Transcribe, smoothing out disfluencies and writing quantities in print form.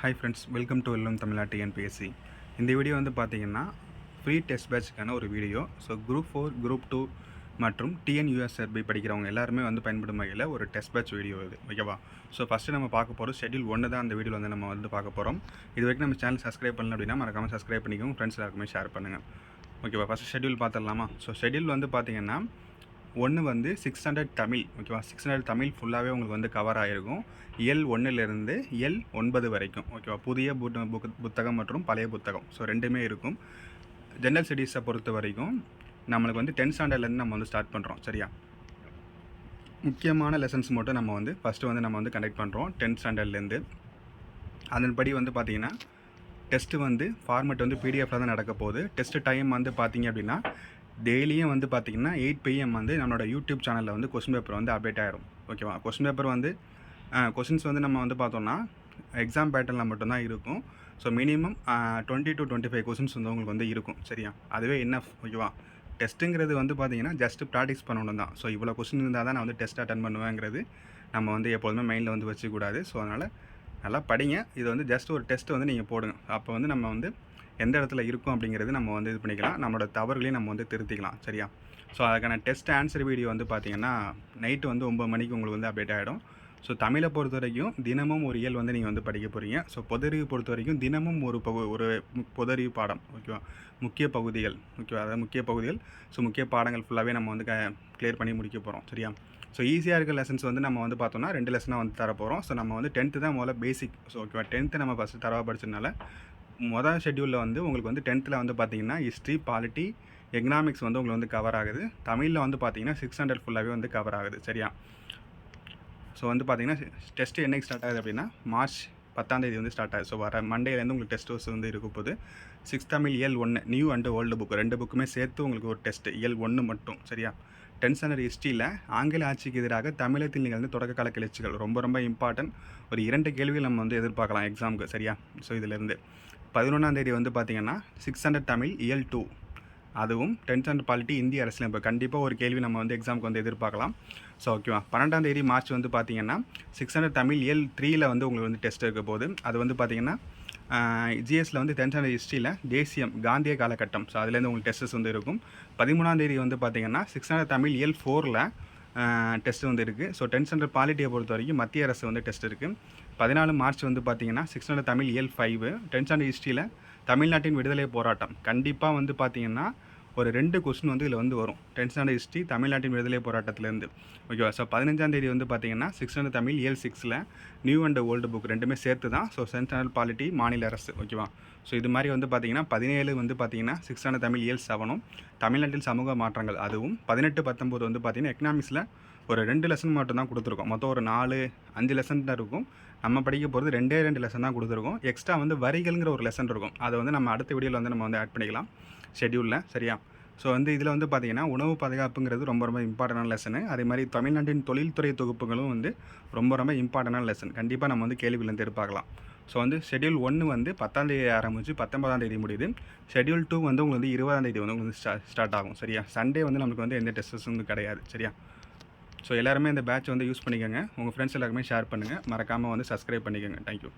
Hi friends, welcome to வெல்லம் தமிழா TNPSC. இந்த video வந்து பார்த்தீங்கன்னா ஃப்ரீ டெஸ்ட் பேட்ச்க்கான ஒரு வீடியோ. ஸோ குரூப் 4, குரூப் 2 மற்றும் டிஎன்யூஎஸ்ஆர்பி படிக்கிறவங்க எல்லாருமே வந்து பயன்படும் வகையில் ஒரு டெஸ்ட் பேட்ச் வீடியோ இது, ஓகேவா? ஸோ ஃபஸ்ட்டு நம்ம பார்க்க போகிறோம் ஷெட்யூல் 1 தான். அந்த வீடியோ வந்து நம்ம வந்து பார்க்க போகிறோம். இது வரைக்கும் நம்ம சேனல் சப்ஸ்கிரைப் பண்ணல அப்படின்னா மறக்காமல் சப்ஸ்கிரைப் பண்ணிக்கோங்க, ஃப்ரெண்ட்ஸ் எல்லாருக்குமே ஷேர் பண்ணுங்கள், ஓகேவா? ஃபஸ்ட்டு ஷெட்யூல் பார்த்துடலாமா? ஸோ ஷெட்யூல் வந்து பார்த்தீங்கன்னா 1 வந்து 600 தமிழ், ஓகேவா? 600 தமிழ் ஃபுல்லாகவே உங்களுக்கு வந்து கவர் ஆகிருக்கும். இயல் 1லேருந்து இயல் 9 வரைக்கும், ஓகேவா? புதிய புத்தகம் மற்றும் பழைய புத்தகம், ஸோ ரெண்டுமே இருக்கும். ஜென்ரல் ஸ்டடீஸை பொறுத்த வரைக்கும் நம்மளுக்கு வந்து 10th ஸ்டாண்டர்ட்லேருந்து நம்ம வந்து ஸ்டார்ட் பண்ணுறோம், சரியா? முக்கியமான லெசன்ஸ் மட்டும் நம்ம வந்து ஃபஸ்ட்டு வந்து நம்ம வந்து கண்டக்ட் பண்ணுறோம் 10th ஸ்டாண்டர்ட்லேருந்து. அதன்படி வந்து பார்த்திங்கன்னா டெஸ்ட்டு வந்து ஃபார்மெட் வந்து பிடிஎஃப்பில் தான் நடக்க போகுது. டெஸ்ட்டு டைம் வந்து பார்த்திங்க அப்படின்னா டெய்லியும் வந்து பார்த்திங்கன்னா 8 PM வந்து நம்மளோட யூடியூப் சேனலில் வந்து கொஸ்டின் பேப்பர் வந்து அப்டேட் ஆகிடும், ஓகேவா? கொஸ்டின் பேப்பர் வந்து கொஸ்டின்ஸ் வந்து நம்ம வந்து பார்த்தோம்னா எக்ஸாம் பேட்டர்னில் மட்டும்தான் இருக்கும். ஸோ மினிமம் 20 to 25 கொஸ்டின்ஸ் வந்து உங்களுக்கு வந்து இருக்கும், சரியா? அதுவே என்ன, ஓகேவா? டெஸ்ட்டுங்கிறது வந்து பார்த்திங்கன்னா ஜஸ்ட்டு ப்ராக்டிஸ் பண்ணணும் தான். ஸோ இவ்வளோ கொஸ்டின் இருந்தால் தான் நான் வந்து டெஸ்ட் அட்டன் பண்ணுவேங்கிறது நம்ம வந்து எப்போதுமே மைண்டில் வந்து வச்சுக்கூடாது. ஸோ அதனால் நல்லா படிங்க. இது வந்து ஜஸ்ட் ஒரு டெஸ்ட்டு வந்து நீங்கள் போடுங்க. அப்போ வந்து நம்ம வந்து எந்த இடத்துல இருக்கும் அப்படிங்கிறது நம்ம வந்து இது பண்ணிக்கலாம், நம்மளோட தவறுகளையும் நம்ம வந்து திருத்திக்கலாம், சரியா? ஸோ அதுக்கான டெஸ்ட் ஆன்சர் வீடியோ வந்து பார்த்திங்கன்னா நைட்டு வந்து 9 மணிக்கு உங்களுக்கு வந்து அப்டேட் ஆகிடும். ஸோ தமிழை பொறுத்த வரைக்கும் தினமும் ஒரு இயல் வந்து நீங்கள் வந்து படிக்க போகிறீங்க. ஸோ பொதறிவு பொறுத்த வரைக்கும் தினமும் ஒரு பொதறிவு பாடம், ஓகேவா? முக்கிய பகுதிகள், ஓகேவா? அதாவது முக்கிய பகுதிகள். ஸோ முக்கிய பாடங்கள் ஃபுல்லாகவே நம்ம வந்து கிளியர் பண்ணி முடிக்க போகிறோம், சரியா? ஸோ ஈஸியாக இருக்க லெசன்ஸ் வந்து நம்ம வந்து பார்த்தோம்னா 2 லெசனாக வந்து தரப்போகிறோம். ஸோ நம்ம வந்து 10th தான் முதல்ல பேசிக். ஸோ ஓகேவா? 10th நம்ம ஃபஸ்ட்டு தரவாக படிச்சதுனால மொதல் ஷெட்யூலில் வந்து உங்களுக்கு வந்து 10th வந்து பார்த்திங்கன்னா ஹிஸ்ட்ரி, பாலிட்டி, எக்கனாமிக்ஸ் வந்து உங்களுக்கு வந்து கவர் ஆகுது. தமிழில் வந்து பார்த்திங்கன்னா 600 ஃபுல்லாகவே வந்து கவர் ஆகுது, சரியா? ஸோ வந்து பார்த்திங்கன்னா டெஸ்ட்டு என்னைக்கு ஸ்டார்ட் ஆகுது அப்படின்னா மார்ச் 10ஆம் தேதி வந்து ஸ்டார்ட் ஆகுது. ஸோ வர மண்டேலேருந்து உங்களுக்கு டெஸ்ட் வந்து இருக்க போகுது. 6th தமிழ் இயல் 1 நியூ அண்ட் ஓல்டு புக் 2 புக்குமே சேர்த்து உங்களுக்கு ஒரு டெஸ்ட்டு, இயல் 1 மட்டும், சரியா? 10th ஸ்டாண்டர்ட் ஹிஸ்ட்ரியில் ஆங்கில ஆட்சிக்கு எதிராக தமிழகத்தில் நிகழ்ந்து தொடக்க கால கிளர்ச்சிகள் ரொம்ப இம்பார்ட்டன்ட். ஒரு 2 கேள்விகள் நம்ம வந்து எதிர்பார்க்கலாம் எக்ஸாமுக்கு, சரியா? ஸோ இதிலேருந்து 11ஆம் தேதி வந்து பார்த்திங்கன்னா 600 தமிழ் இயல் 2, அதுவும் 10th ஸ்டாண்டர்ட் பாலிட்டி இந்திய அரசியலமைப்பு கண்டிப்பாக ஒரு கேள்வி நம்ம வந்து எக்ஸாமுக்கு வந்து எதிர்பார்க்கலாம். ஸோ ஓகேவா? 12ஆம் தேதி மார்ச் வந்து பார்த்திங்கன்னா 600 தமிழ் இயல் 3ல் வந்து உங்களுக்கு வந்து டெஸ்ட் இருக்க போகுது. அது வந்து பார்த்திங்கன்னா ஜிஎஸ்சில் வந்து 10th ஸ்டாண்டர்ட் ஹிஸ்ட்ரியில் தேசியம் காந்திய காலகட்டம். ஸோ அதுலேருந்து உங்களுக்கு டெஸ்ட்ஸ் வந்து இருக்கும். 13ஆம் தேதி வந்து பார்த்திங்கன்னா 600 தமிழ் இயல் 4ல் டெஸ்ட் வந்து இருக்குது. ஸோ 10th ஸ்டாண்டர்ட் பாலிட்டியை பொறுத்த வரைக்கும் மத்திய அரசு வந்து டெஸ்ட் இருக்குது. 14 மார்ச் வந்து பார்த்திங்கன்னா 600 தமிழ் இயல் 5 10th ஸ்டாண்டர்ட் ஹிஸ்ட்ரியில் தமிழ்நாட்டின் விடுதலை போராட்டம். கண்டிப்பாக வந்து பார்த்திங்கன்னா ஒரு 2 கொஸ்டின் வந்து இதில் வந்து வரும் 10th ஸ்டாண்டர்ட் ஹிஸ்ட்ரி தமிழ்நாட்டின் விடுதலை போராட்டத்திலேருந்து, ஓகேவா? ஸோ 15ஆம் தேதி வந்து பார்த்திங்கன்னா 600 தமிழ் இயல் 6ல் நியூ அண்ட் ஓல்டு புக் ரெண்டுமே சேர்த்து தான். ஸோ 10th ஸ்டாண்டர்ட் பாலிட்டி மாநில அரசு, ஓகேவா? ஸோ இது மாதிரி வந்து பார்த்திங்கன்னா 17 வந்து பார்த்திங்கன்னா 600 தமிழ் இயல் 7ம் தமிழ்நாட்டில் சமூக மாற்றங்கள், அதுவும் 18, 19 வந்து பார்த்திங்கன்னா எக்கனாமிக்ஸில் ஒரு 2 லெசன் மட்டும் தான் கொடுத்துருக்கோம். மொத்தம் ஒரு 4-5 லெசன் தான் இருக்கும். நம்ம படிக்க போகிறது 2 லெசன் தான் கொடுத்துருக்கோம். எக்ஸ்ட்ரா வந்து வரிகள்ங்கிற ஒரு லெசன் இருக்கும். அதை வந்து நம்ம அடுத்த வீடியோவில் வந்து நம்ம வந்து ஆட் பண்ணிக்கலாம் ஷெட்யூலில், சரியா? ஸோ வந்து இதில் வந்து பார்த்திங்கன்னா உணவு பாதுகாப்புங்கிறது ரொம்ப இம்பார்ட்டண்டான லெசனு. அதே மாதிரி தமிழ்நாட்டின் தொழில்துறை தொகுப்புகளும் வந்து ரொம்ப இம்பார்ட்டண்டான லெசன். கண்டிப்பாக நம்ம வந்து கேள்வியிலேருந்து எதிர்பார்க்கலாம். ஸோ வந்து ஷெட்யூல் 1 வந்து 10ஆம் தேதி ஆரம்பித்து 19ஆம் தேதி முடியுது. ஷெட்யூல் 2 வந்து உங்களுக்கு வந்து 20ஆம் தேதி வந்து உங்களுக்கு ஸ்டார்ட் ஆகும், சரியா? சண்டே வந்து நமக்கு வந்து எந்த டெஸ்ட்ஸ் வந்து கிடையாது, சரியா? ஸோ எல்லாருமே இந்த பேட்ச் வந்து யூஸ் பண்ணிக்கோங்க. உங்கள் ஃப்ரெண்ட்ஸ் எல்லாருமே ஷேர் பண்ணுங்கள். மறக்காமல் வந்து சப்ஸ்கிரைப் பண்ணிக்கோங்க. தேங்க்யூ.